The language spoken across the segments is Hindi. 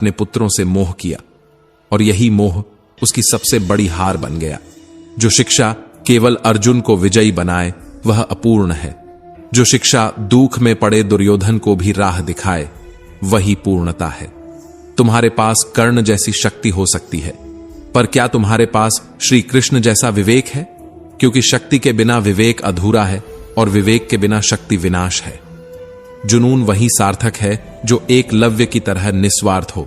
अपने पुत्रों से मोह किया और यही मोह उसकी सबसे बड़ी हार बन गया। जो शिक्षा केवल अर्जुन को विजयी बनाए वह अपूर्ण है। जो शिक्षा दुख में पड़े दुर्योधन को भी राह दिखाए वही पूर्णता है। तुम्हारे पास कर्ण जैसी शक्ति हो सकती है, पर क्या तुम्हारे पास श्री कृष्ण जैसा विवेक है? क्योंकि शक्ति के बिना विवेक अधूरा है और विवेक के बिना शक्ति विनाश है। जुनून वही सार्थक है जो एकलव्य की तरह निस्वार्थ हो,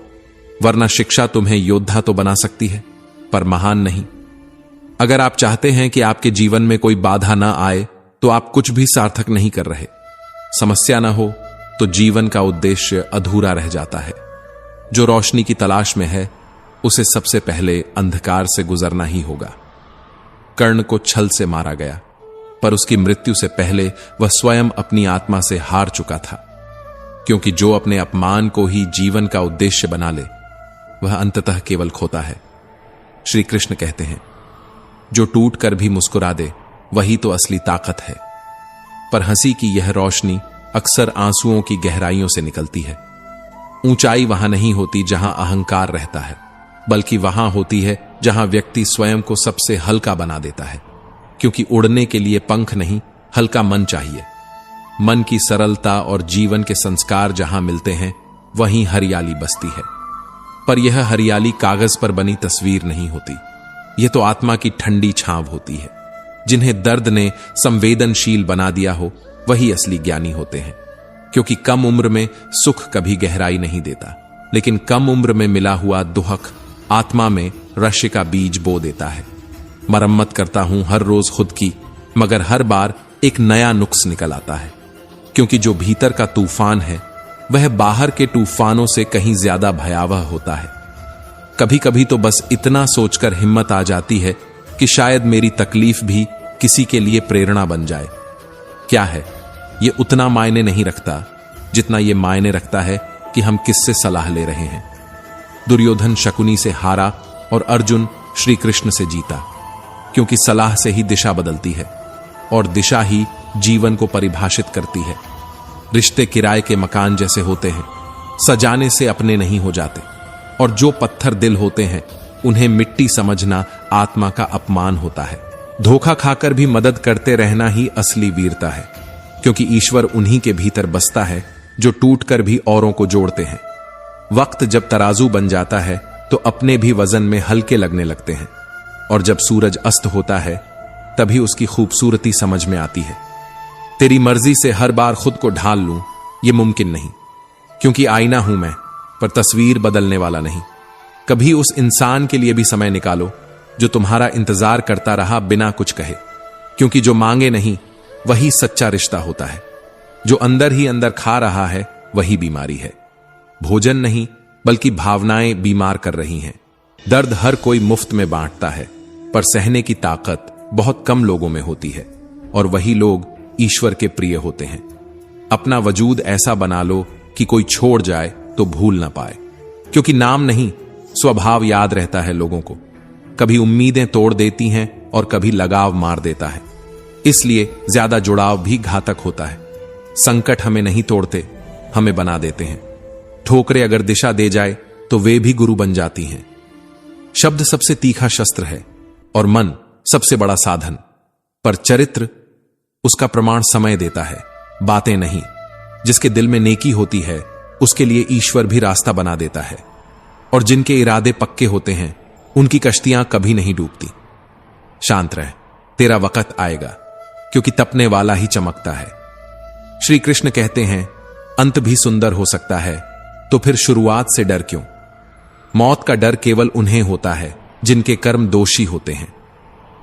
वरना शिक्षा तुम्हें योद्धा तो बना सकती है पर महान नहीं। अगर आप चाहते हैं कि आपके जीवन में कोई बाधा ना आए तो आप कुछ भी सार्थक नहीं कर रहे। समस्या ना हो तो जीवन का उद्देश्य अधूरा रह जाता है। जो रोशनी की तलाश में है उसे सबसे पहले अंधकार से गुजरना ही होगा। कर्ण को छल से मारा गया, पर उसकी मृत्यु से पहले वह स्वयं अपनी आत्मा से हार चुका था, क्योंकि जो अपने अपमान को ही जीवन का उद्देश्य बना ले वह अंततः केवल खोता है। श्री कृष्ण कहते हैं, जो टूट कर भी मुस्कुरा दे वही तो असली ताकत है। पर हंसी की यह रोशनी अक्सर आंसुओं की गहराइयों से निकलती है। ऊंचाई वहां नहीं होती जहां अहंकार रहता है, बल्कि वहां होती है जहां व्यक्ति स्वयं को सबसे हल्का बना देता है। क्योंकि उड़ने के लिए पंख नहीं, हल्का मन चाहिए। मन की सरलता और जीवन के संस्कार जहां मिलते हैं वहीं हरियाली बसती है। पर यह हरियाली कागज पर बनी तस्वीर नहीं होती, यह तो आत्मा की ठंडी छांव होती है। जिन्हें दर्द ने संवेदनशील बना दिया हो वही असली ज्ञानी होते हैं। क्योंकि कम उम्र में सुख कभी गहराई नहीं देता, लेकिन कम उम्र में मिला हुआ दुहक आत्मा में रश्य का बीज बो देता है। मरम्मत करता हूं हर रोज खुद की, मगर हर बार एक नया नुक्स निकल आता है। क्योंकि जो भीतर का तूफान है वह बाहर के तूफानों से कहीं ज्यादा भयावह होता है। कभी कभी तो बस इतना सोचकर हिम्मत आ जाती है कि शायद मेरी तकलीफ भी किसी के लिए प्रेरणा बन जाए। क्या है, ये उतना मायने नहीं रखता जितना ये मायने रखता है कि हम किससे सलाह ले रहे हैं। दुर्योधन शकुनी से हारा और अर्जुन श्री कृष्ण से जीता, क्योंकि सलाह से ही दिशा बदलती है और दिशा ही जीवन को परिभाषित करती है। रिश्ते किराए के मकान जैसे होते हैं, सजाने से अपने नहीं हो जाते, और जो पत्थर दिल होते हैं उन्हें मिट्टी समझना आत्मा का अपमान होता है। धोखा खाकर भी मदद करते रहना ही असली वीरता है, क्योंकि ईश्वर उन्हीं के भीतर बसता है जो टूटकर भी औरों को जोड़ते हैं। वक्त जब तराजू बन जाता है तो अपने भी वजन में हल्के लगने लगते हैं, और जब सूरज अस्त होता है तभी उसकी खूबसूरती समझ में आती है। तेरी मर्जी से हर बार खुद को ढाल लूं ये मुमकिन नहीं, क्योंकि आईना हूं मैं, पर तस्वीर बदलने वाला नहीं। कभी उस इंसान के लिए भी समय निकालो जो तुम्हारा इंतजार करता रहा बिना कुछ कहे, क्योंकि जो मांगे नहीं वही सच्चा रिश्ता होता है। जो अंदर ही अंदर खा रहा है वही बीमारी है। भोजन नहीं बल्कि भावनाएं बीमार कर रही हैं। दर्द हर कोई मुफ्त में बांटता है, पर सहने की ताकत बहुत कम लोगों में होती है, और वही लोग ईश्वर के प्रिय होते हैं। अपना वजूद ऐसा बना लो कि कोई छोड़ जाए तो भूल ना पाए, क्योंकि नाम नहीं स्वभाव याद रहता है लोगों को। कभी उम्मीदें तोड़ देती हैं और कभी लगाव मार देता है, इसलिए ज्यादा जुड़ाव भी घातक होता है। संकट हमें नहीं तोड़ते, हमें बना देते हैं। ठोकरें अगर दिशा दे जाए तो वे भी गुरु बन जाती हैं। शब्द सबसे तीखा शस्त्र है और मन सबसे बड़ा साधन, पर चरित्र उसका प्रमाण समय देता है, बातें नहीं। जिसके दिल में नेकी होती है उसके लिए ईश्वर भी रास्ता बना देता है, और जिनके इरादे पक्के होते हैं उनकी कश्तियां कभी नहीं डूबती। शांत रह, तेरा वक्त आएगा, क्योंकि तपने वाला ही चमकता है। श्री कृष्ण कहते हैं, अंत भी सुंदर हो सकता है तो फिर शुरुआत से डर क्यों? मौत का डर केवल उन्हें होता है जिनके कर्म दोषी होते हैं।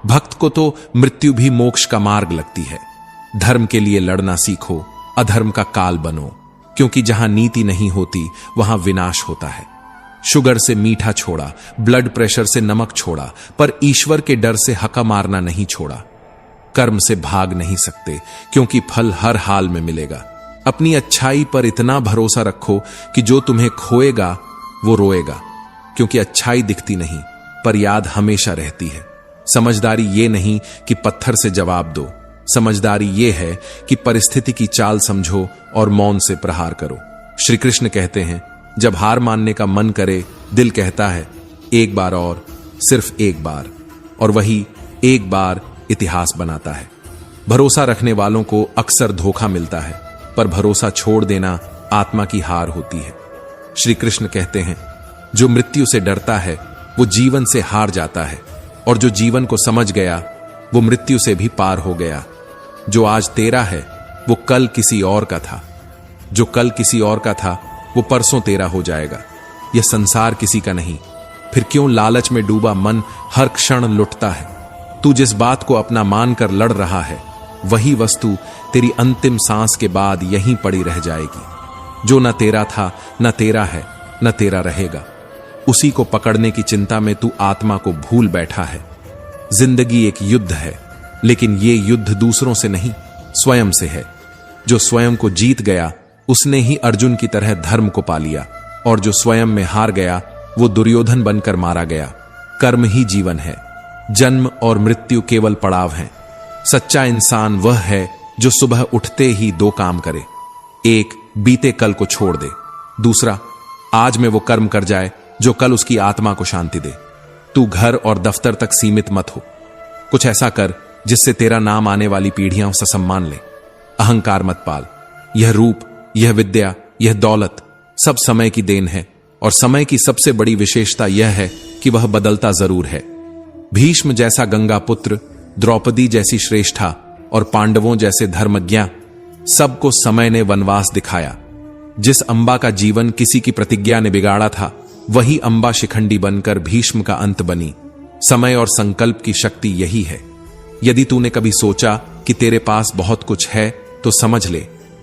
भक्त को तो मृत्यु भी मोक्ष का मार्ग लगती है। धर्म के लिए लड़ना सीखो, अधर्म का काल बनो, क्योंकि जहां नीति नहीं होती वहां विनाश होता है। शुगर से मीठा छोड़ा, ब्लड प्रेशर से नमक छोड़ा, पर ईश्वर के डर से हका मारना नहीं छोड़ा। कर्म से भाग नहीं सकते, क्योंकि फल हर हाल में मिलेगा। अपनी अच्छाई पर इतना भरोसा रखो कि जो तुम्हें खोएगा वो रोएगा, क्योंकि अच्छाई दिखती नहीं पर याद हमेशा रहती है। समझदारी ये नहीं कि पत्थर से जवाब दो, समझदारी ये है कि परिस्थिति की चाल समझो और मौन से प्रहार करो। श्री कृष्ण कहते हैं, जब हार मानने का मन करे, दिल कहता है एक बार और, सिर्फ एक बार, और वही एक बार इतिहास बनाता है। भरोसा रखने वालों को अक्सर धोखा मिलता है, पर भरोसा छोड़ देना आत्मा की हार होती है। श्री कृष्ण कहते हैं, जो मृत्यु से डरता है वो जीवन से हार जाता है, और जो जीवन को समझ गया वो मृत्यु से भी पार हो गया। जो आज तेरा है वो कल किसी और का था, जो कल किसी और का था वो परसों तेरा हो जाएगा। यह संसार किसी का नहीं, फिर क्यों लालच में डूबा मन हर क्षण लुटता है। तू जिस बात को अपना मानकर लड़ रहा है, वही वस्तु तेरी अंतिम सांस के बाद यहीं पड़ी रह जाएगी। जो न तेरा था, न तेरा है, न तेरा रहेगा, उसी को पकड़ने की चिंता में तू आत्मा को भूल बैठा है। जिंदगी एक युद्ध है, लेकिन ये युद्ध दूसरों से नहीं, स्वयं से है। जो स्वयं को जीत गया उसने ही अर्जुन की तरह धर्म को पा लिया, और जो स्वयं में हार गया वो दुर्योधन बनकर मारा गया। कर्म ही जीवन है, जन्म और मृत्यु केवल पड़ाव हैं। सच्चा इंसान वह है जो सुबह उठते ही दो काम करे, एक बीते कल को छोड़ दे, दूसरा आज में वो कर्म कर जाए जो कल उसकी आत्मा को शांति दे। तू घर और दफ्तर तक सीमित मत हो, कुछ ऐसा कर जिससे तेरा नाम आने वाली पीढ़ियां उससे सम्मान ले। अहंकार मत पाल। यह रूप, यह विद्या, यह दौलत सब समय की देन है, और समय की सबसे बड़ी विशेषता यह है कि वह बदलता जरूर है। भीष्म जैसा गंगा पुत्र, द्रौपदी जैसी श्रेष्ठा और पांडवों जैसे धर्मज्ञा, सबको समय ने वनवास दिखाया। जिस अंबा का जीवन किसी की प्रतिज्ञा ने बिगाड़ा था, वही अंबा शिखंडी बनकर भीष्म का अंत बनी। समय और संकल्प की शक्ति यही है। यदि तूने कभी सोचा कि तेरे पास बहुत कुछ है, तो समझ ले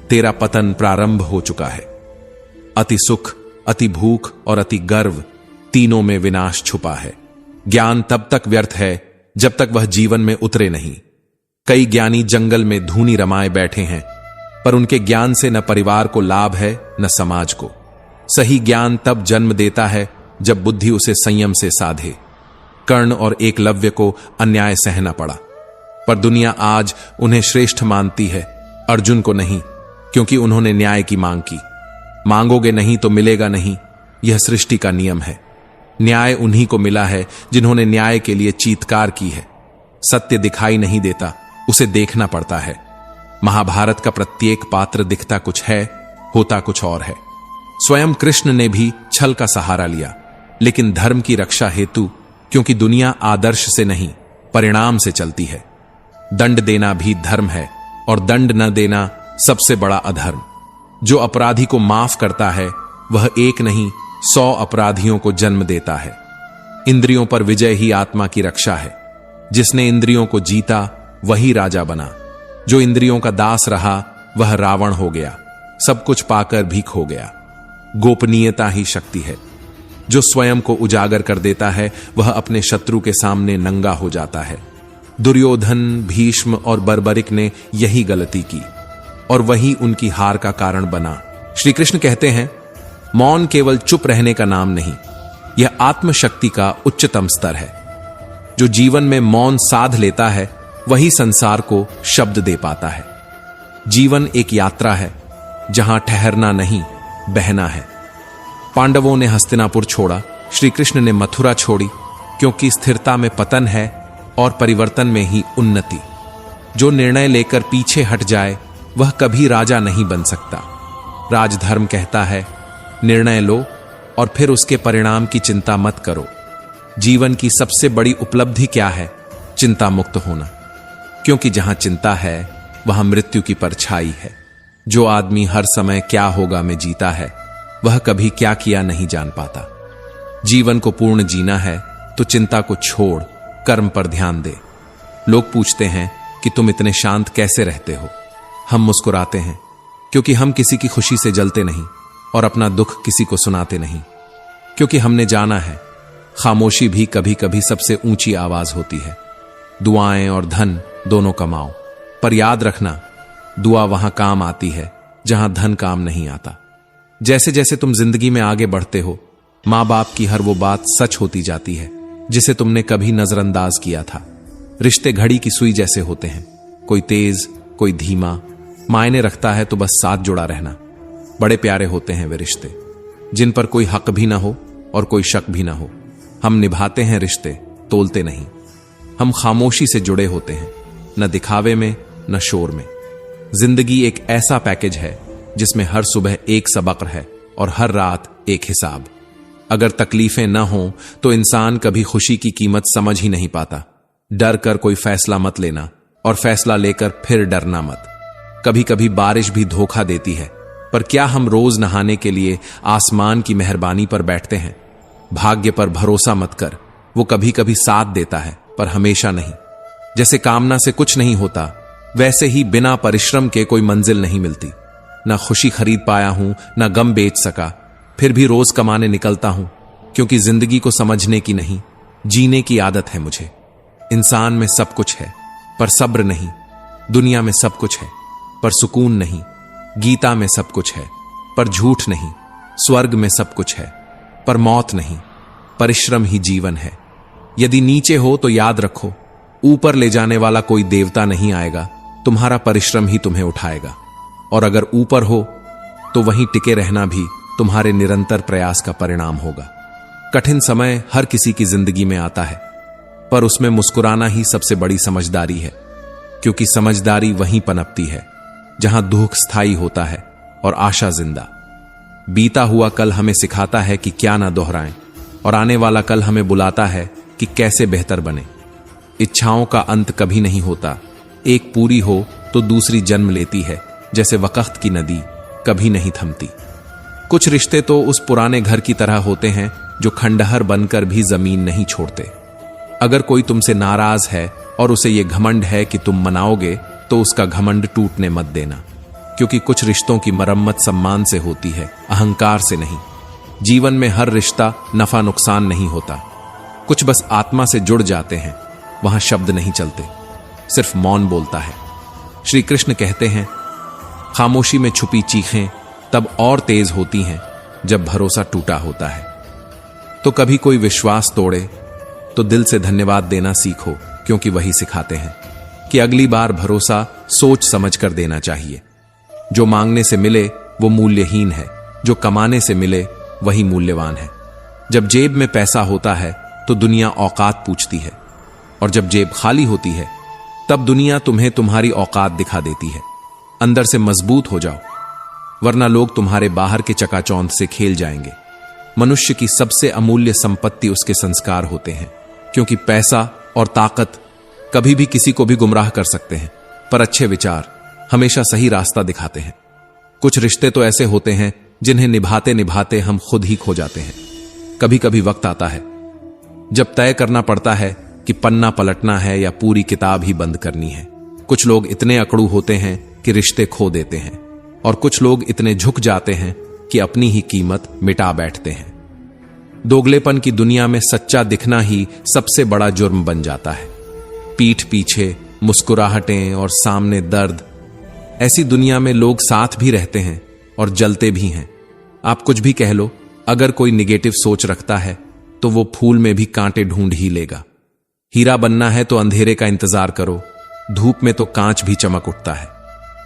तेरा पतन प्रारंभ हो चुका है। अति सुख, अति भूख और अति गर्व, तीनों में विनाश छुपा है। ज्ञान तब तक व्यर्थ है जब तक वह जीवन में उतरे नहीं। कई ज्ञानी जंगल में धूनी रमाए बैठे हैं, पर उनके ज्ञान से न परिवार को लाभ है न समाज को। सही ज्ञान तब जन्म देता है जब बुद्धि उसे संयम से साधे। कर्ण और एकलव्य को अन्याय सहना पड़ा, पर दुनिया आज उन्हें श्रेष्ठ मानती है, अर्जुन को नहीं, क्योंकि उन्होंने न्याय की मांग की। मांगोगे नहीं तो मिलेगा नहीं, यह सृष्टि का नियम है। न्याय उन्हीं को मिला है जिन्होंने न्याय के लिए चीत्कार की है। सत्य दिखाई नहीं देता, उसे देखना पड़ता है। महाभारत का प्रत्येक पात्र दिखता कुछ है, होता कुछ और है। स्वयं कृष्ण ने भी छल का सहारा लिया, लेकिन धर्म की रक्षा हेतु, क्योंकि दुनिया आदर्श से नहीं परिणाम से चलती है। दंड देना भी धर्म है, और दंड न देना सबसे बड़ा अधर्म। जो अपराधी को माफ करता है वह एक नहीं 100 अपराधियों को जन्म देता है। इंद्रियों पर विजय ही आत्मा की रक्षा है। जिसने इंद्रियों को जीता वही राजा बना। जो इंद्रियों का दास रहा वह रावण हो गया, सब कुछ पाकर भी खो गया। गोपनीयता ही शक्ति है। जो स्वयं को उजागर कर देता है वह अपने शत्रु के सामने नंगा हो जाता है। दुर्योधन, भीष्म और बर्बरिक ने यही गलती की, और वही उनकी हार का कारण बना। श्री कृष्ण कहते हैं, मौन केवल चुप रहने का नाम नहीं, यह आत्मशक्ति का उच्चतम स्तर है। जो जीवन में मौन साध लेता है वही संसार को शब्द दे पाता है। जीवन एक यात्रा है जहां ठहरना नहीं, बहना है। पांडवों ने हस्तिनापुर छोड़ा, श्री कृष्ण ने मथुरा छोड़ी, क्योंकि स्थिरता में पतन है और परिवर्तन में ही उन्नति। जो निर्णय लेकर पीछे हट जाए वह कभी राजा नहीं बन सकता। राजधर्म कहता है, निर्णय लो और फिर उसके परिणाम की चिंता मत करो। जीवन की सबसे बड़ी उपलब्धि क्या है? चिंता मुक्त होना, क्योंकि जहां चिंता है वहां मृत्यु की परछाई है। जो आदमी हर समय क्या होगा में जीता है वह कभी क्या किया नहीं जान पाता। जीवन को पूर्ण जीना है तो चिंता को छोड़ कर्म पर ध्यान दे। लोग पूछते हैं कि तुम इतने शांत कैसे रहते हो? हम मुस्कुराते हैं क्योंकि हम किसी की खुशी से जलते नहीं और अपना दुख किसी को सुनाते नहीं, क्योंकि हमने जाना है खामोशी भी कभी कभी सबसे ऊंची आवाज होती है। दुआएं और धन दोनों कमाओ, पर याद रखना दुआ वहां काम आती है जहां धन काम नहीं आता। जैसे जैसे तुम जिंदगी में आगे बढ़ते हो, मां बाप की हर वो बात सच होती जाती है जिसे तुमने कभी नजरअंदाज किया था। रिश्ते घड़ी की सुई जैसे होते हैं, कोई तेज कोई धीमा। मायने रखता है तो बस साथ जुड़ा रहना। बड़े प्यारे होते हैं वे रिश्ते। जिन पर कोई हक भी ना हो और कोई शक भी ना हो। हम निभाते हैं रिश्ते, तोलते नहीं। हम खामोशी से जुड़े होते हैं, न दिखावे में न शोर में। जिंदगी एक ऐसा पैकेज है जिसमें हर सुबह एक सबक है और हर रात एक हिसाब। अगर तकलीफें न हों तो इंसान कभी खुशी की कीमत समझ ही नहीं पाता। डर कर कोई फैसला मत लेना और फैसला लेकर फिर डरना मत। कभी कभी बारिश भी धोखा देती है, पर क्या हम रोज नहाने के लिए आसमान की मेहरबानी पर बैठते हैं? भाग्य पर भरोसा मत कर, वो कभी कभी साथ देता है पर हमेशा नहीं। जैसे कामना से कुछ नहीं होता, वैसे ही बिना परिश्रम के कोई मंजिल नहीं मिलती। ना खुशी खरीद पाया हूं, ना गम बेच सका, फिर भी रोज कमाने निकलता हूं, क्योंकि जिंदगी को समझने की नहीं, जीने की आदत है मुझे। इंसान में सब कुछ है पर सब्र नहीं, दुनिया में सब कुछ है पर सुकून नहीं, गीता में सब कुछ है पर झूठ नहीं, स्वर्ग में सब कुछ है पर मौत नहीं, परिश्रम ही जीवन है। यदि नीचे हो तो याद रखो, ऊपर ले जाने वाला कोई देवता नहीं आएगा, तुम्हारा परिश्रम ही तुम्हें उठाएगा। और अगर ऊपर हो तो वहीं टिके रहना भी तुम्हारे निरंतर प्रयास का परिणाम होगा। कठिन समय हर किसी की जिंदगी में आता है, पर उसमें मुस्कुराना ही सबसे बड़ी समझदारी है, क्योंकि समझदारी वहीं पनपती है जहां दुख स्थायी होता है और आशा जिंदा। बीता हुआ कल हमें सिखाता है कि क्या ना दोहराएं, और आने वाला कल हमें बुलाता है कि कैसे बेहतर बने। इच्छाओं का अंत कभी नहीं होता, एक पूरी हो तो दूसरी जन्म लेती है, जैसे वक्त की नदी कभी नहीं थमती। कुछ रिश्ते तो उस पुराने घर की तरह होते हैं जो खंडहर बनकर भी जमीन नहीं छोड़ते। अगर कोई तुमसे नाराज है और उसे यह घमंड है कि तुम मनाओगे, तो उसका घमंड टूटने मत देना, क्योंकि कुछ रिश्तों की मरम्मत सम्मान से होती है, अहंकार से नहीं। जीवन में हर रिश्ता नफा नुकसान नहीं होता, कुछ बस आत्मा से जुड़ जाते हैं, वहां शब्द नहीं चलते, सिर्फ मौन बोलता है। श्री कृष्ण कहते हैं, खामोशी में छुपी चीखें तब और तेज होती हैं जब भरोसा टूटा होता है। तो कभी कोई विश्वास तोड़े तो दिल से धन्यवाद देना सीखो, क्योंकि वही सिखाते हैं कि अगली बार भरोसा सोच समझ कर देना चाहिए। जो मांगने से मिले वो मूल्यहीन है, जो कमाने से मिले वही मूल्यवान है। जब जेब में पैसा होता है तो दुनिया औकात पूछती है, और जब जेब खाली होती है तब दुनिया तुम्हें तुम्हारी औकात दिखा देती है। अंदर से मजबूत हो जाओ, वरना लोग तुम्हारे बाहर के चकाचौंध से खेल जाएंगे। मनुष्य की सबसे अमूल्य संपत्ति उसके संस्कार होते हैं, क्योंकि पैसा और ताकत कभी भी किसी को भी गुमराह कर सकते हैं, पर अच्छे विचार हमेशा सही रास्ता दिखाते हैं। कुछ रिश्ते तो ऐसे होते हैं जिन्हें निभाते निभाते हम खुद ही खो जाते हैं। कभी कभी वक्त आता है जब तय करना पड़ता है कि पन्ना पलटना है या पूरी किताब ही बंद करनी है। कुछ लोग इतने अकड़ू होते हैं कि रिश्ते खो देते हैं, और कुछ लोग इतने झुक जाते हैं कि अपनी ही कीमत मिटा बैठते हैं। दोगलेपन की दुनिया में सच्चा दिखना ही सबसे बड़ा जुर्म बन जाता है। पीठ पीछे मुस्कुराहटें और सामने दर्द, ऐसी दुनिया में लोग साथ भी रहते हैं और जलते भी हैं। आप कुछ भी कह लो, अगर कोई निगेटिव सोच रखता है तो वो फूल में भी कांटे ढूंढ ही लेगा। हीरा बनना है तो अंधेरे का इंतजार करो, धूप में तो कांच भी चमक उठता है।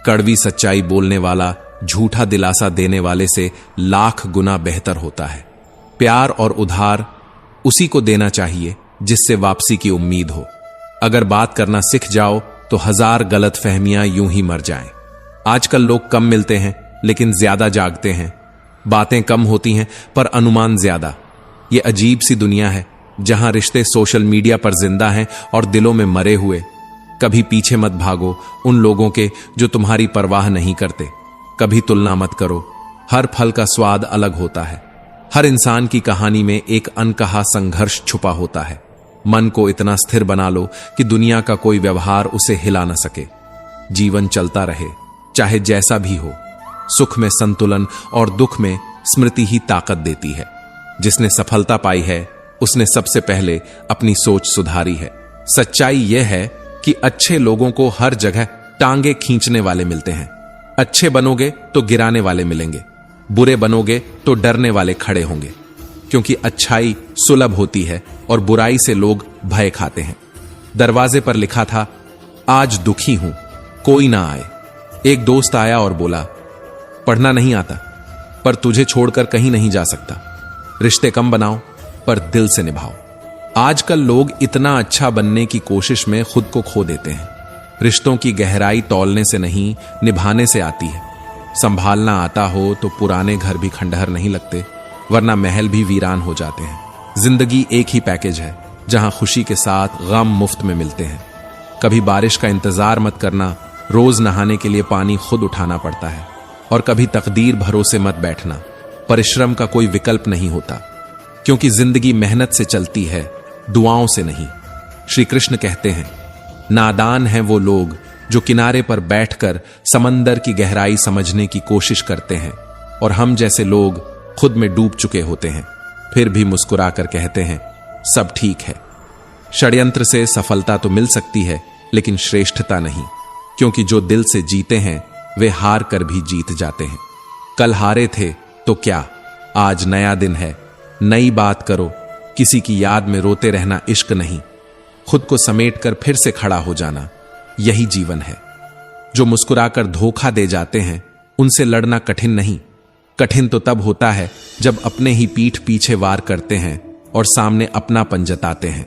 कड़वी सच्चाई बोलने वाला झूठा दिलासा देने वाले से लाख गुना बेहतर होता है। प्यार और उधार उसी को देना चाहिए जिससे वापसी की उम्मीद हो। अगर बात करना सीख जाओ तो 1000 गलत फहमियां यूं ही मर जाएं। आजकल लोग कम मिलते हैं लेकिन ज्यादा जागते हैं। बातें कम होती हैं पर अनुमान ज्यादा। ये अजीब सी दुनिया है जहां रिश्ते सोशल मीडिया पर जिंदा हैं और दिलों में मरे हुए। कभी पीछे मत भागो उन लोगों के जो तुम्हारी परवाह नहीं करते। कभी तुलना मत करो, हर फल का स्वाद अलग होता है। हर इंसान की कहानी में एक अनकहा संघर्ष छुपा होता है। मन को इतना स्थिर बना लो कि दुनिया का कोई व्यवहार उसे हिला न सके। जीवन चलता रहे, चाहे जैसा भी हो। सुख में संतुलन और दुख में स्मृति ही ताकत देती है। जिसने सफलता पाई है उसने सबसे पहले अपनी सोच सुधारी है। सच्चाई यह है कि अच्छे लोगों को हर जगह टांगे खींचने वाले मिलते हैं। अच्छे बनोगे तो गिराने वाले मिलेंगे, बुरे बनोगे तो डरने वाले खड़े होंगे। क्योंकि अच्छाई सुलभ होती है और बुराई से लोग भय खाते हैं। दरवाजे पर लिखा था, आज दुखी हूं, कोई ना आए। एक दोस्त आया और बोला, पढ़ना नहीं आता? पर तुझे छोड़कर कहीं नहीं जा सकता। रिश्ते कम बनाओ पर दिल से निभाओ। आजकल लोग इतना अच्छा बनने की कोशिश में खुद को खो देते हैं। रिश्तों की गहराई तौलने से नहीं, निभाने से आती है। संभालना आता हो तो पुराने घर भी खंडहर नहीं लगते, वरना महल भी वीरान हो जाते हैं। जिंदगी एक ही पैकेज है जहां खुशी के साथ गम मुफ्त में मिलते हैं। कभी बारिश का इंतजार मत करना, रोज नहाने के लिए पानी खुद उठाना पड़ता है। और कभी तकदीर भरोसे मत बैठना, परिश्रम का कोई विकल्प नहीं होता, क्योंकि जिंदगी मेहनत से चलती है, दुआओं से नहीं। श्री कृष्ण कहते हैं, नादान हैं वो लोग जो किनारे पर बैठकर समंदर की गहराई समझने की कोशिश करते हैं, और हम जैसे लोग खुद में डूब चुके होते हैं, फिर भी मुस्कुराकर कहते हैं सब ठीक है। षड्यंत्र से सफलता तो मिल सकती है, लेकिन श्रेष्ठता नहीं, क्योंकि जो दिल से जीते हैं वे हार कर भी जीत जाते हैं। कल हारे थे तो क्या, आज नया दिन है, नई बात करो। किसी की याद में रोते रहना इश्क नहीं, खुद को समेटकर फिर से खड़ा हो जाना, यही जीवन है। जो मुस्कुराकर धोखा दे जाते हैं उनसे लड़ना कठिन नहीं, कठिन तो तब होता है जब अपने ही पीठ पीछे वार करते हैं और सामने अपनापन जताते हैं।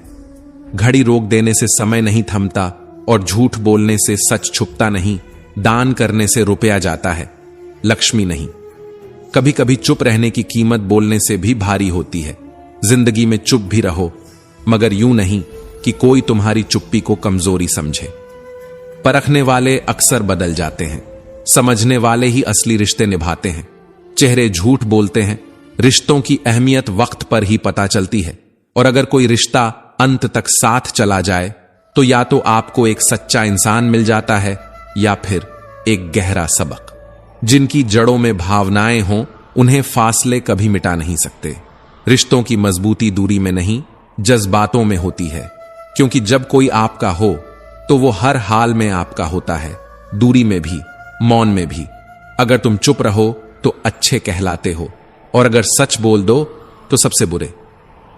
घड़ी रोक देने से समय नहीं थमता, और झूठ बोलने से सच छुपता नहीं। दान करने से रुपया जाता है, लक्ष्मी नहीं। कभी कभी चुप रहने की कीमत बोलने से भी भारी होती है। जिंदगी में चुप भी रहो, मगर यूं नहीं कि कोई तुम्हारी चुप्पी को कमजोरी समझे। परखने वाले अक्सर बदल जाते हैं, समझने वाले ही असली रिश्ते निभाते हैं। चेहरे झूठ बोलते हैं, रिश्तों की अहमियत वक्त पर ही पता चलती है। और अगर कोई रिश्ता अंत तक साथ चला जाए तो या तो आपको एक सच्चा इंसान मिल जाता है, या फिर एक गहरा सबक। जिनकी जड़ों में भावनाएं हों उन्हें फासले कभी मिटा नहीं सकते। रिश्तों की मजबूती दूरी में नहीं, जज्बातों में होती है, क्योंकि जब कोई आपका हो तो वो हर हाल में आपका होता है, दूरी में भी, मौन में भी। अगर तुम चुप रहो तो अच्छे कहलाते हो, और अगर सच बोल दो तो सबसे बुरे।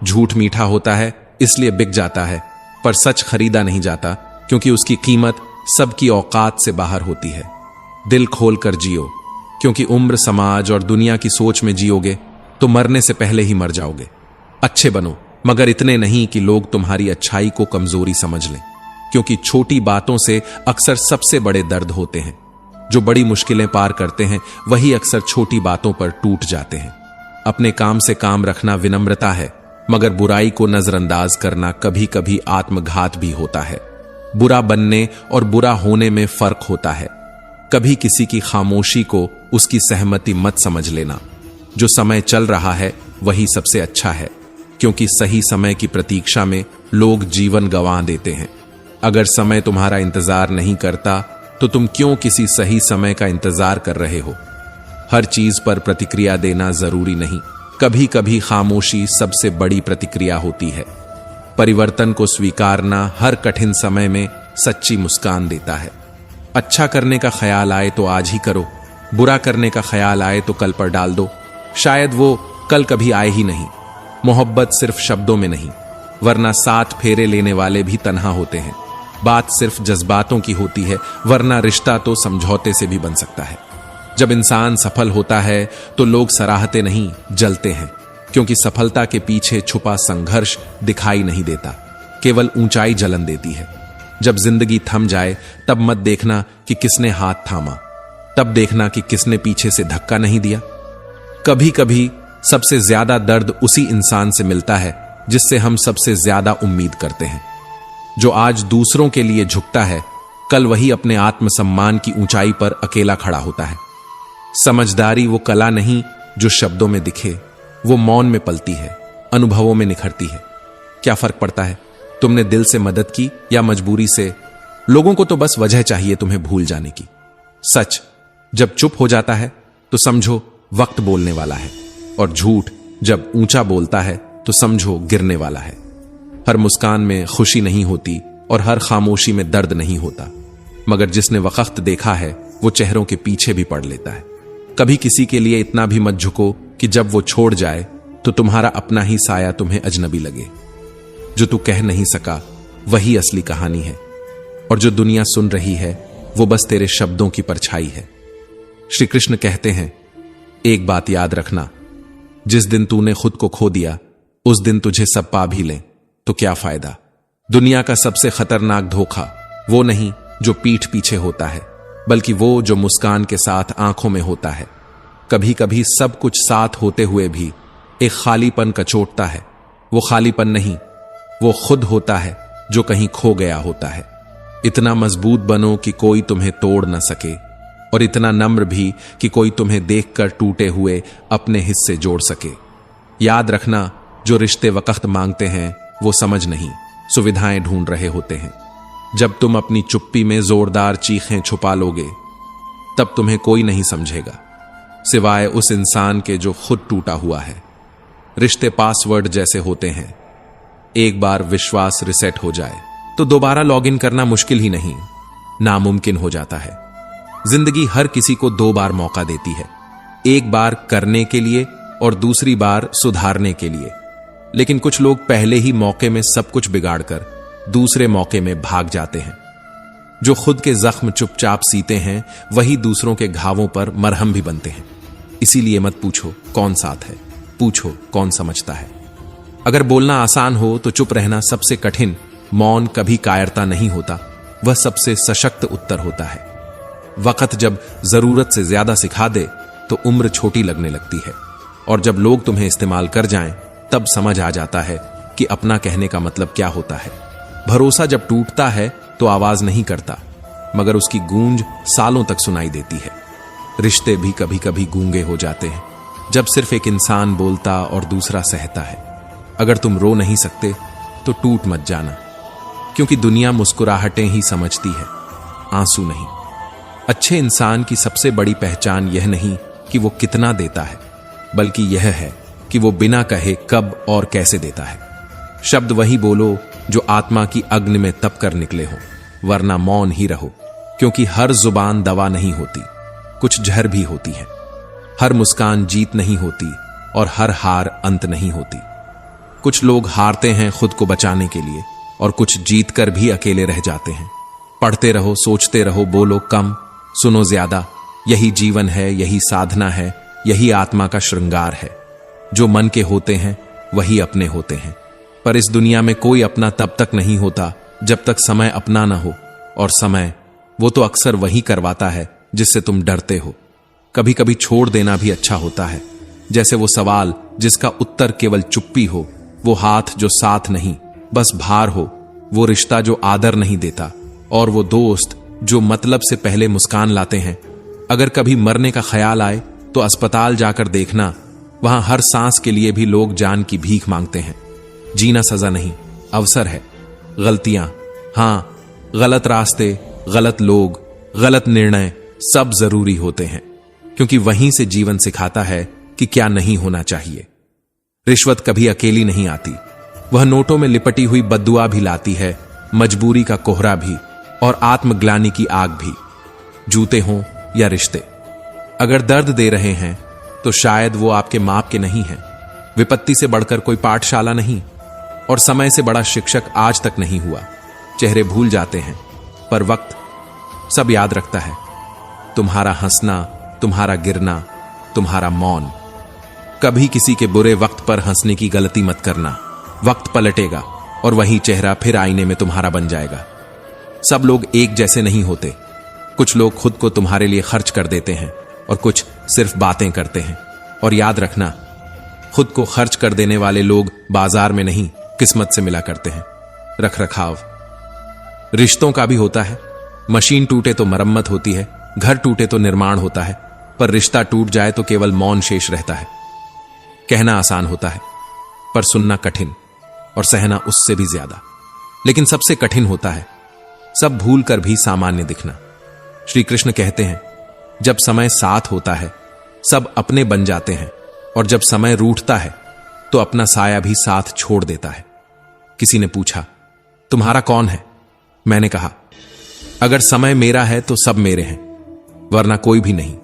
झूठ मीठा होता है इसलिए बिक जाता है, पर सच खरीदा नहीं जाता, क्योंकि उसकी कीमत सबकी औकात से बाहर होती है। दिल खोलकर जियो, क्योंकि उम्र, समाज और दुनिया की सोच में जियोगे तो मरने से पहले ही मर जाओगे। अच्छे बनो, मगर इतने नहीं कि लोग तुम्हारी अच्छाई को कमजोरी समझ लें, क्योंकि छोटी बातों से अक्सर सबसे बड़े दर्द होते हैं। जो बड़ी मुश्किलें पार करते हैं वही अक्सर छोटी बातों पर टूट जाते हैं। अपने काम से काम रखना विनम्रता है, मगर बुराई को नजरअंदाज करना कभी कभी आत्मघात भी होता है। बुरा बनने और बुरा होने में फर्क होता है। कभी किसी की खामोशी को उसकी सहमति मत समझ लेना। जो समय चल रहा है वही सबसे अच्छा है, क्योंकि सही समय की प्रतीक्षा में लोग जीवन गंवा देते हैं। अगर समय तुम्हारा इंतजार नहीं करता तो तुम क्यों किसी सही समय का इंतजार कर रहे हो। हर चीज पर प्रतिक्रिया देना जरूरी नहीं, कभी कभी खामोशी सबसे बड़ी प्रतिक्रिया होती है। परिवर्तन को स्वीकारना हर कठिन समय में सच्ची मुस्कान देता है। अच्छा करने का ख्याल आए तो आज ही करो, बुरा करने का ख्याल आए तो कल पर डाल दो, शायद वो कल कभी आए ही नहीं। मोहब्बत सिर्फ शब्दों में नहीं, वरना 7 फेरे लेने वाले भी तन्हा होते हैं। बात सिर्फ जज्बातों की होती है, वरना रिश्ता तो समझौते से भी बन सकता है। जब इंसान सफल होता है तो लोग सराहते नहीं, जलते हैं, क्योंकि सफलता के पीछे छुपा संघर्ष दिखाई नहीं देता, केवल ऊंचाई जलन देती है। जब जिंदगी थम जाए तब मत देखना कि किसने हाथ थामा, तब देखना कि किसने पीछे से धक्का नहीं दिया। कभी कभी सबसे ज्यादा दर्द उसी इंसान से मिलता है जिससे हम सबसे ज्यादा उम्मीद करते हैं। जो आज दूसरों के लिए झुकता है, कल वही अपने आत्मसम्मान की ऊंचाई पर अकेला खड़ा होता है। समझदारी वो कला नहीं जो शब्दों में दिखे, वो मौन में पलती है, अनुभवों में निखरती है। क्या फर्क पड़ता है तुमने दिल से मदद की या मजबूरी से? लोगों को तो बस वजह चाहिए तुम्हें भूल जाने की। सच जब चुप हो जाता है तो समझो वक्त बोलने वाला है, और झूठ जब ऊंचा बोलता है तो समझो गिरने वाला है। हर मुस्कान में खुशी नहीं होती और हर खामोशी में दर्द नहीं होता, मगर जिसने वक्त देखा है वो चेहरों के पीछे भी पड़ लेता है। कभी किसी के लिए इतना भी मत झुको कि जब वो छोड़ जाए तो तुम्हारा अपना ही साया तुम्हें अजनबी लगे। जो तू कह नहीं सका वही असली कहानी है, और जो दुनिया सुन रही है वो बस तेरे शब्दों की परछाई है। श्री कृष्ण कहते हैं, एक बात याद रखना, जिस दिन तूने खुद को खो दिया उस दिन तुझे सब पा भी लें तो क्या फायदा। दुनिया का सबसे खतरनाक धोखा वो नहीं जो पीठ पीछे होता है, बल्कि वो जो मुस्कान के साथ आंखों में होता है। कभी कभी सब कुछ साथ होते हुए भी एक खालीपन कचोटता है। वो खालीपन नहीं, वो खुद होता है जो कहीं खो गया होता है। इतना मजबूत बनो कि कोई तुम्हें तोड़ न सके, और इतना नम्र भी कि कोई तुम्हें देखकर टूटे हुए अपने हिस्से जोड़ सके। याद रखना, जो रिश्ते वक्त मांगते हैं वो समझ नहीं, सुविधाएं ढूंढ रहे होते हैं। जब तुम अपनी चुप्पी में जोरदार चीखें छुपा लोगे तब तुम्हें कोई नहीं समझेगा सिवाय उस इंसान के जो खुद टूटा हुआ है। रिश्ते पासवर्ड जैसे होते हैं, एक बार विश्वास रिसेट हो जाए तो दोबारा लॉगिन करना मुश्किल ही नहीं, नामुमकिन हो जाता है। जिंदगी हर किसी को 2 बार मौका देती है, एक बार करने के लिए और दूसरी बार सुधारने के लिए। लेकिन कुछ लोग पहले ही मौके में सब कुछ बिगाड़कर दूसरे मौके में भाग जाते हैं। जो खुद के जख्म चुपचाप सीते हैं वही दूसरों के घावों पर मरहम भी बनते हैं। इसीलिए मत पूछो कौन साथ है, पूछो कौन समझता है। अगर बोलना आसान हो तो चुप रहना सबसे कठिन। मौन कभी कायरता नहीं होता, वह सबसे सशक्त उत्तर होता है। वक्त जब जरूरत से ज्यादा सिखा दे तो उम्र छोटी लगने लगती है, और जब लोग तुम्हें इस्तेमाल कर जाएं तब समझ आ जाता है कि अपना कहने का मतलब क्या होता है। भरोसा जब टूटता है तो आवाज नहीं करता, मगर उसकी गूंज सालों तक सुनाई देती है। रिश्ते भी कभी कभी गूंगे हो जाते हैं जब सिर्फ एक इंसान बोलता और दूसरा सहता है। अगर तुम रो नहीं सकते तो टूट मत जाना, क्योंकि दुनिया मुस्कुराहटें ही समझती है, आंसू नहीं। अच्छे इंसान की सबसे बड़ी पहचान यह नहीं कि वो कितना देता है, बल्कि यह है कि वो बिना कहे कब और कैसे देता है। शब्द वही बोलो जो आत्मा की अग्नि में तप कर निकले हो, वरना मौन ही रहो, क्योंकि हर जुबान दवा नहीं होती, कुछ जहर भी होती है। हर मुस्कान जीत नहीं होती और हर हार अंत नहीं होती। कुछ लोग हारते हैं खुद को बचाने के लिए, और कुछ जीत कर भी अकेले रह जाते हैं। पढ़ते रहो, सोचते रहो, बोलो कम, सुनो ज्यादा। यही जीवन है, यही साधना है, यही आत्मा का श्रृंगार है। जो मन के होते हैं वही अपने होते हैं, पर इस दुनिया में कोई अपना तब तक नहीं होता जब तक समय अपना ना हो, और समय वो तो अक्सर वही करवाता है जिससे तुम डरते हो। कभी कभी छोड़ देना भी अच्छा होता है, जैसे वो सवाल जिसका उत्तर केवल चुप्पी हो, वो हाथ जो साथ नहीं बस भार हो, वो रिश्ता जो आदर नहीं देता, और वो दोस्त जो मतलब से पहले मुस्कान लाते हैं। अगर कभी मरने का ख्याल आए तो अस्पताल जाकर देखना, वहां हर सांस के लिए भी लोग जान की भीख मांगते हैं। जीना सजा नहीं, अवसर है। गलतियां, हां, गलत रास्ते, गलत लोग, गलत निर्णय सब जरूरी होते हैं, क्योंकि वहीं से जीवन सिखाता है कि क्या नहीं होना चाहिए। रिश्वत कभी अकेली नहीं आती, वह नोटों में लिपटी हुई बद्दुआ भी लाती है, मजबूरी का कोहरा भी, और आत्मग्लानि की आग भी। जूते हों या रिश्ते, अगर दर्द दे रहे हैं तो शायद वो आपके माप के नहीं हैं। विपत्ति से बढ़कर कोई पाठशाला नहीं, और समय से बड़ा शिक्षक आज तक नहीं हुआ। चेहरे भूल जाते हैं पर वक्त सब याद रखता है। तुम्हारा हंसना, तुम्हारा गिरना, तुम्हारा मौन। कभी किसी के बुरे वक्त पर हंसने की गलती मत करना। वक्त पलटेगा और वही चेहरा फिर आईने में तुम्हारा बन जाएगा। सब लोग एक जैसे नहीं होते। कुछ लोग खुद को तुम्हारे लिए खर्च कर देते हैं और कुछ सिर्फ बातें करते हैं। और याद रखना, खुद को खर्च कर देने वाले लोग बाजार में नहीं, किस्मत से मिला करते हैं। रख रखाव रिश्तों का भी होता है। मशीन टूटे तो मरम्मत होती है, घर टूटे तो निर्माण होता है, पर रिश्ता टूट जाए तो केवल मौन शेष रहता है। कहना आसान होता है, पर सुनना कठिन, और सहना उससे भी ज्यादा। लेकिन सबसे कठिन होता है सब भूल कर भी सामान्य दिखना। श्री कृष्ण कहते हैं, जब समय साथ होता है सब अपने बन जाते हैं, और जब समय रूठता है तो अपना साया भी साथ छोड़ देता है। किसी ने पूछा, तुम्हारा कौन है? मैंने कहा, अगर समय मेरा है तो सब मेरे हैं, वरना कोई भी नहीं।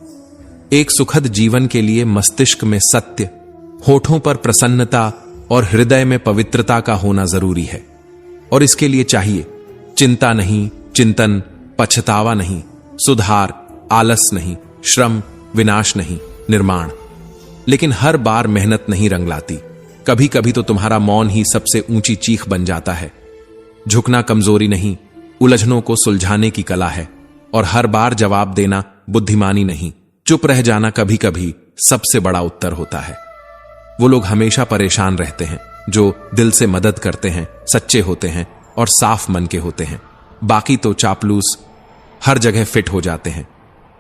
एक सुखद जीवन के लिए मस्तिष्क में सत्य, होठों पर प्रसन्नता और हृदय में पवित्रता का होना जरूरी है। और इसके लिए चाहिए चिंता नहीं, चिंतन, पछतावा नहीं, सुधार, आलस नहीं, श्रम, विनाश नहीं, निर्माण। लेकिन हर बार मेहनत नहीं रंग लाती। कभी कभी तो तुम्हारा मौन ही सबसे ऊंची चीख बन जाता है। झुकना कमजोरी नहीं, उलझनों को सुलझाने की कला है। और हर बार जवाब देना बुद्धिमानी नहीं, चुप रह जाना कभी कभी सबसे बड़ा उत्तर होता है। वो लोग हमेशा परेशान रहते हैं जो दिल से मदद करते हैं, सच्चे होते हैं और साफ मन के होते हैं। बाकी तो चापलूस हर जगह फिट हो जाते हैं।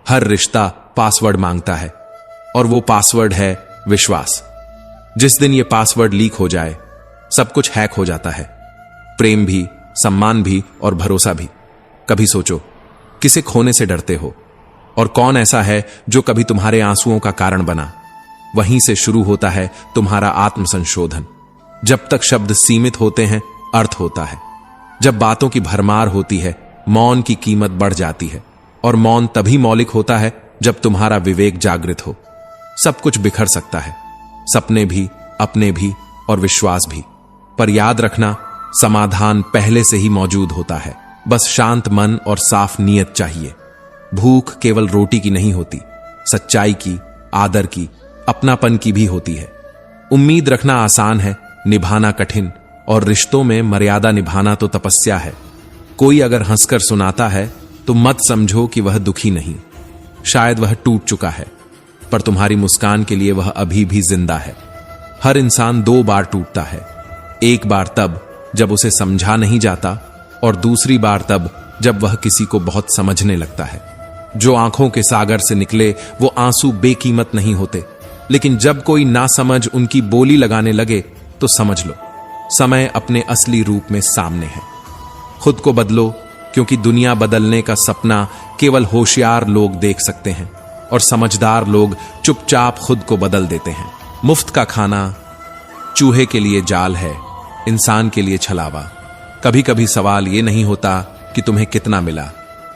हर रिश्ता पासवर्ड मांगता है और वो पासवर्ड है विश्वास। जिस दिन ये पासवर्ड लीक हो जाए, सब कुछ हैक हो जाता है। प्रेम भी, सम्मान भी और भरोसा भी। कभी सोचो, किसे खोने से डरते हो और कौन ऐसा है जो कभी तुम्हारे आंसुओं का कारण बना। वहीं से शुरू होता है तुम्हारा आत्मसंशोधन। जब तक शब्द सीमित होते हैं, अर्थ होता है। जब बातों की भरमार होती है, मौन की कीमत बढ़ जाती है। और मौन तभी मौलिक होता है जब तुम्हारा विवेक जागृत हो। सब कुछ बिखर सकता है, सपने भी, अपने भी और विश्वास भी, पर याद रखना, समाधान पहले से ही मौजूद होता है। बस शांत मन और साफ नीयत चाहिए। भूख केवल रोटी की नहीं होती, सच्चाई की, आदर की, अपनापन की भी होती है। उम्मीद रखना आसान है, निभाना कठिन। और रिश्तों में मर्यादा निभाना तो तपस्या है। कोई अगर हंसकर सुनाता है तो मत समझो कि वह दुखी नहीं। शायद वह टूट चुका है, पर तुम्हारी मुस्कान के लिए वह अभी भी जिंदा है। हर इंसान 2 बार टूटता है। एक बार तब जब उसे समझा नहीं जाता, और दूसरी बार तब जब वह किसी को बहुत समझने लगता है। जो आंखों के सागर से निकले वो आंसू बेकीमत नहीं होते, लेकिन जब कोई ना समझ उनकी बोली लगाने लगे तो समझ लो, समय अपने असली रूप में सामने है। खुद को बदलो, क्योंकि दुनिया बदलने का सपना केवल होशियार लोग देख सकते हैं और समझदार लोग चुपचाप खुद को बदल देते हैं। मुफ्त का खाना चूहे के लिए जाल है, इंसान के लिए छलावा। कभी कभी सवाल यह नहीं होता कि तुम्हें कितना मिला,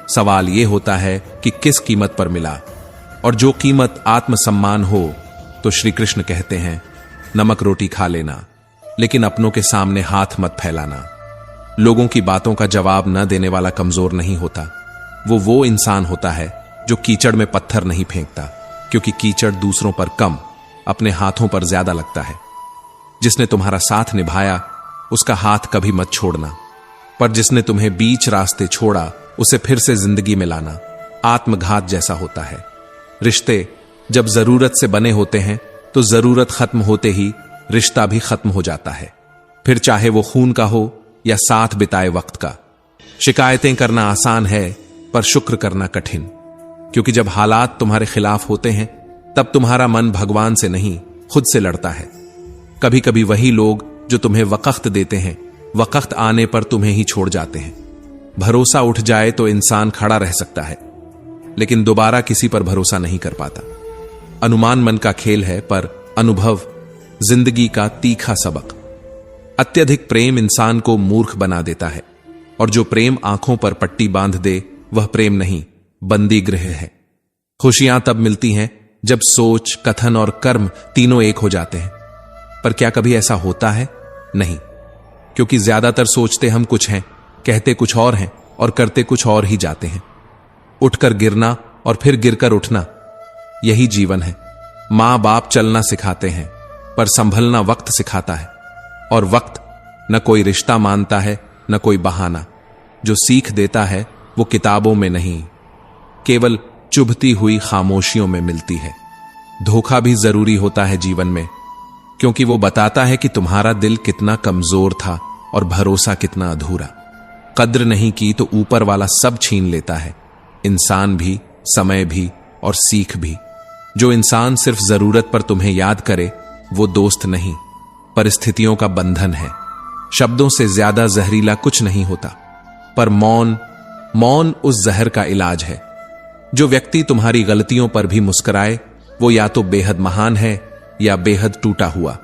सवाल यह होता है कि किस कीमत पर मिला। और जो कीमत आत्मसम्मान हो तो श्री कृष्ण कहते हैं, नमक रोटी खा लेना, लेकिन अपनों के सामने हाथ मत फैलाना। लोगों की बातों का जवाब न देने वाला कमजोर नहीं होता, वो इंसान होता है जो कीचड़ में पत्थर नहीं फेंकता, क्योंकि कीचड़ दूसरों पर कम, अपने हाथों पर ज्यादा लगता है। जिसने तुम्हारा साथ निभाया उसका हाथ कभी मत छोड़ना, पर जिसने तुम्हें बीच रास्ते छोड़ा उसे फिर से जिंदगी में लाना आत्मघात जैसा होता है। रिश्ते जब जरूरत से बने होते हैं तो जरूरत खत्म होते ही रिश्ता भी खत्म हो जाता है, फिर चाहे वो खून का हो या साथ बिताए वक्त का। शिकायतें करना आसान है, पर शुक्र करना कठिन, क्योंकि जब हालात तुम्हारे खिलाफ होते हैं तब तुम्हारा मन भगवान से नहीं खुद से लड़ता है। कभी कभी वही लोग जो तुम्हें वक़्त देते हैं, वक़्त आने पर तुम्हें ही छोड़ जाते हैं। भरोसा उठ जाए तो इंसान खड़ा रह सकता है, लेकिन दोबारा किसी पर भरोसा नहीं कर पाता। अनुमान मन का खेल है, पर अनुभव जिंदगी का तीखा सबक। अत्यधिक प्रेम इंसान को मूर्ख बना देता है, और जो प्रेम आंखों पर पट्टी बांध दे वह प्रेम नहीं, बंदी गृह है। खुशियां तब मिलती हैं जब सोच, कथन और कर्म तीनों एक हो जाते हैं। पर क्या कभी ऐसा होता है? नहीं, क्योंकि ज्यादातर सोचते हम कुछ हैं, कहते कुछ और हैं और करते कुछ और ही जाते हैं। उठकर गिरना और फिर गिरकर उठना, यही जीवन है। मां बाप चलना सिखाते हैं, पर संभलना वक्त सिखाता है। और वक्त न कोई रिश्ता मानता है, न कोई बहाना। जो सीख देता है वो किताबों में नहीं, केवल चुभती हुई खामोशियों में मिलती है। धोखा भी जरूरी होता है जीवन में, क्योंकि वो बताता है कि तुम्हारा दिल कितना कमजोर था और भरोसा कितना अधूरा। कद्र नहीं की तो ऊपर वाला सब छीन लेता है, इंसान भी, समय भी और सीख भी। जो इंसान सिर्फ जरूरत पर तुम्हें याद करे वो दोस्त नहीं, परिस्थितियों का बंधन है। शब्दों से ज्यादा जहरीला कुछ नहीं होता, पर मौन उस जहर का इलाज है। जो व्यक्ति तुम्हारी गलतियों पर भी मुस्कुराए वो या तो बेहद महान है या बेहद टूटा हुआ।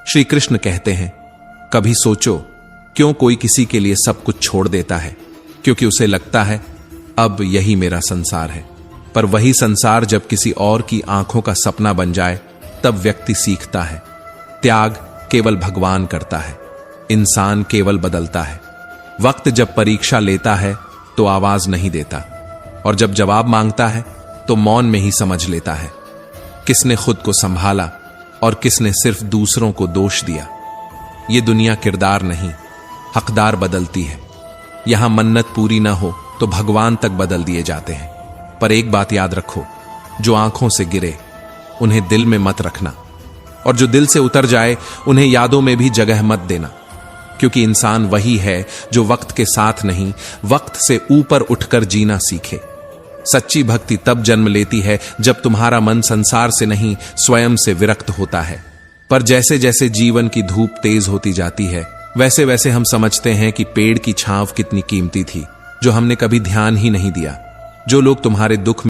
श्री कृष्ण कहते हैं, कभी सोचो क्यों कोई किसी के लिए सब कुछ छोड़ देता है? क्योंकि उसे लगता है अब यही मेरा संसार है। पर वही संसार जब किसी और की आंखों का सपना बन जाए तब व्यक्ति सीखता है। त्याग केवल भगवान करता है, इंसान केवल बदलता है। वक्त जब परीक्षा लेता है तो आवाज नहीं देता, और जब जवाब मांगता है तो मौन में ही समझ लेता है। किसने खुद को संभाला और किसने सिर्फ दूसरों को दोष दिया। ये दुनिया किरदार नहीं, हकदार बदलती है। यहां मन्नत पूरी ना हो तो भगवान तक बदल दिए जाते हैं। पर एक बात याद रखो, जो आंखों से गिरे उन्हें दिल में मत रखना, और जो दिल से उतर जाए उन्हें यादों में भी जगह मत देना। क्योंकि इंसान वही है जो वक्त के साथ नहीं, वक्त से ऊपर उठकर जीना सीखे। सच्ची भक्ति तब जन्म लेती है जब तुम्हारा मन संसार से नहीं, स्वयं से विरक्त होता है। पर जैसे जैसे जीवन की धूप तेज होती जाती है, वैसे वैसे हम समझते हैं कि पेड़ की छांव कितनी कीमती थी, जो हमने कभी ध्यान ही नहीं दिया। जो लोग तुम्हारे दुख